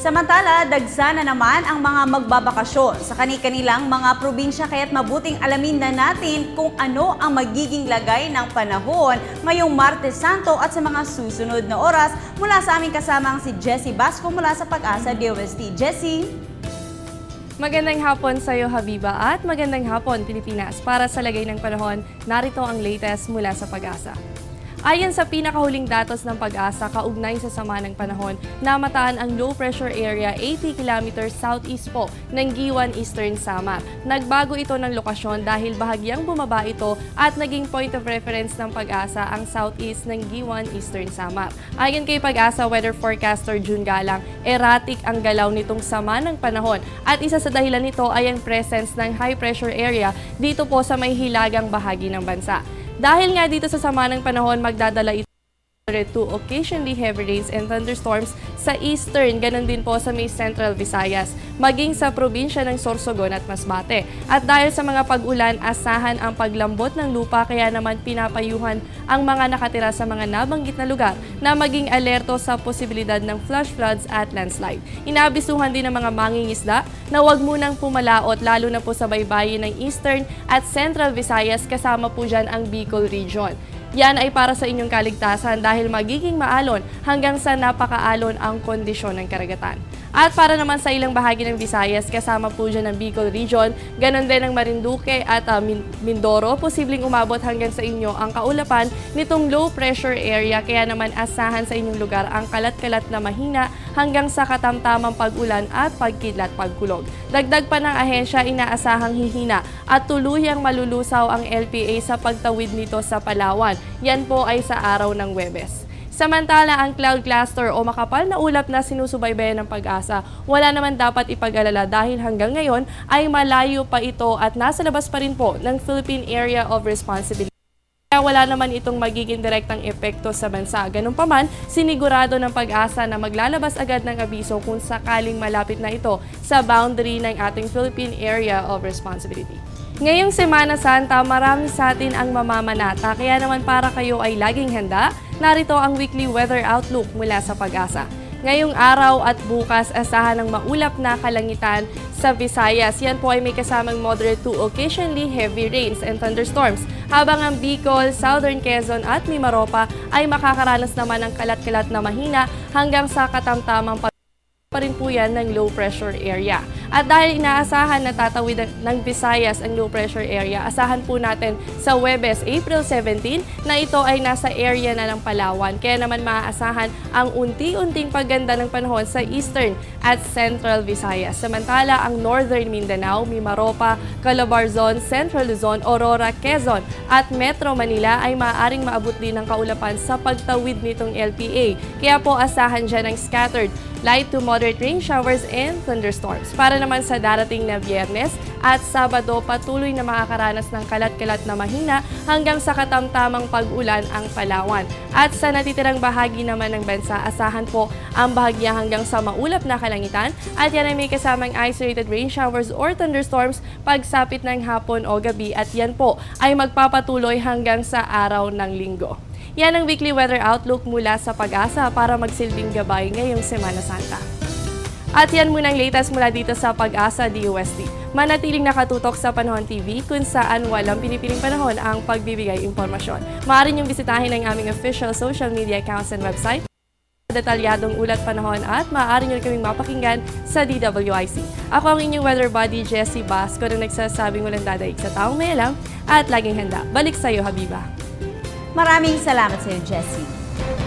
Samantala, dagsa na naman ang mga magbabakasyon sa kani-kanilang mga probinsya kaya't mabuting alamin na natin kung ano ang magiging lagay ng panahon ngayong Martes Santo at sa mga susunod na oras mula sa aming kasamang si Jessie Basco mula sa Pag-asa DOST. Jessie? Magandang hapon sa iyo, Habiba, at magandang hapon, Pilipinas. Para sa lagay ng panahon, narito ang latest mula sa Pag-asa. Ayon sa pinakahuling datos ng Pag-asa, kaugnay sa sama ng panahon, namataan ang low pressure area 80 km southeast po ng Giwan Eastern Samar. Nagbago ito ng lokasyon dahil bahagyang bumaba ito at naging point of reference ng Pag-asa ang southeast ng Giwan Eastern Samar. Ayon kay Pag-asa weather forecaster June Galang, erratic ang galaw nitong sama ng panahon at isa sa dahilan nito ay ang presence ng high pressure area dito po sa may hilagang bahagi ng bansa. Dahil nga dito sa sama ng panahon, magdadala ito to occasionally heavy rains and thunderstorms sa eastern, ganun din po sa may central Visayas, maging sa probinsya ng Sorsogon at Masbate. At dahil sa mga pag-ulan, asahan ang paglambot ng lupa, kaya naman pinapayuhan ang mga nakatira sa mga nabanggit na lugar na maging alerto sa posibilidad ng flash floods at landslide. Inaabisuhan din ng mga mangingisda na huwag munang pumalaot lalo na po sa baybayin ng eastern at central Visayas, kasama po dyan ang Bicol region. Yan ay para sa inyong kaligtasan dahil magiging maalon hanggang sa napakaalon ang kondisyon ng karagatan. At para naman sa ilang bahagi ng Visayas, kasama po dyan ang Bicol Region, ganon din ang Marinduque at Mindoro, posibleng umabot hanggang sa inyo ang kaulapan nitong low pressure area, kaya naman asahan sa inyong lugar ang kalat-kalat na mahina hanggang sa katamtamang pag-ulan at pagkidlat pagkulog. Dagdag pa ng ahensya, inaasahang hihina at tuluyang malulusaw ang LPA sa pagtawid nito sa Palawan. Yan po ay sa araw ng Huwebes. Samantala, ang cloud cluster o makapal na ulap na sinusubaybayan ng Pag-asa, wala naman dapat ipag-alala dahil hanggang ngayon ay malayo pa ito at nasa labas pa rin po ng Philippine Area of Responsibility. Kaya wala naman itong magiging direktang epekto sa bansa. Ganun pa man, sinigurado ng Pag-asa na maglalabas agad ng abiso kung sakaling malapit na ito sa boundary ng ating Philippine Area of Responsibility. Ngayong Semana Santa, marami sa atin ang mamamanata, kaya naman para kayo ay laging handa, narito ang weekly weather outlook mula sa Pag-asa. Ngayong araw at bukas, asahan ng maulap na kalangitan sa Visayas. Yan po ay may kasamang moderate to occasionally heavy rains and thunderstorms. Habang ang Bicol, Southern Quezon at Mimaropa ay makakaranas naman ng kalat-kalat na mahina hanggang sa katamtamang pa rin po yan ng low pressure area. At dahil inaasahan na tatawid ng Visayas ang low pressure area, asahan po natin sa Huwebes, April 17 na ito ay nasa area na ng Palawan. Kaya naman maaasahan ang unti-unting pagganda ng panahon sa eastern at central Visayas. Samantala, ang northern Mindanao, Mimaropa, Calabarzon, Central Luzon, Aurora, Quezon at Metro Manila ay maaaring maabot din ng kaulapan sa pagtawid nitong LPA. Kaya po asahan dyan ng scattered light to moderate rain showers and thunderstorms. Para naman sa darating na Biyernes at Sabado, patuloy na makakaranas ng kalat-kalat na mahina hanggang sa katamtamang pag-ulan ang Palawan. At sa natitirang bahagi naman ng bansa, asahan po ang bahagya hanggang sa maulap na kalangitan at yan ay may kasamang isolated rain showers or thunderstorms pagsapit ng hapon o gabi at yan po ay magpapatuloy hanggang sa araw ng Linggo. Yan ang weekly weather outlook mula sa Pag-asa para magsilbing gabay ngayong Semana Santa. At yan muna ang latest mula dito sa Pag-asa DOST. Manatiling nakatutok sa Panahon TV kung saan walang pinipiling panahon ang pagbibigay impormasyon. Maaari niyong bisitahin ang aming official social media accounts and website, detalyadong ulat panahon at maaari niyo kaming mapakinggan sa DWIC. Ako ang inyong weather buddy, Jessie Basco, na nagsasabing walang dadaig sa taong may alam at laging handa. Balik sa iyo, Habiba. Maraming salamat sa iyo, Jessie.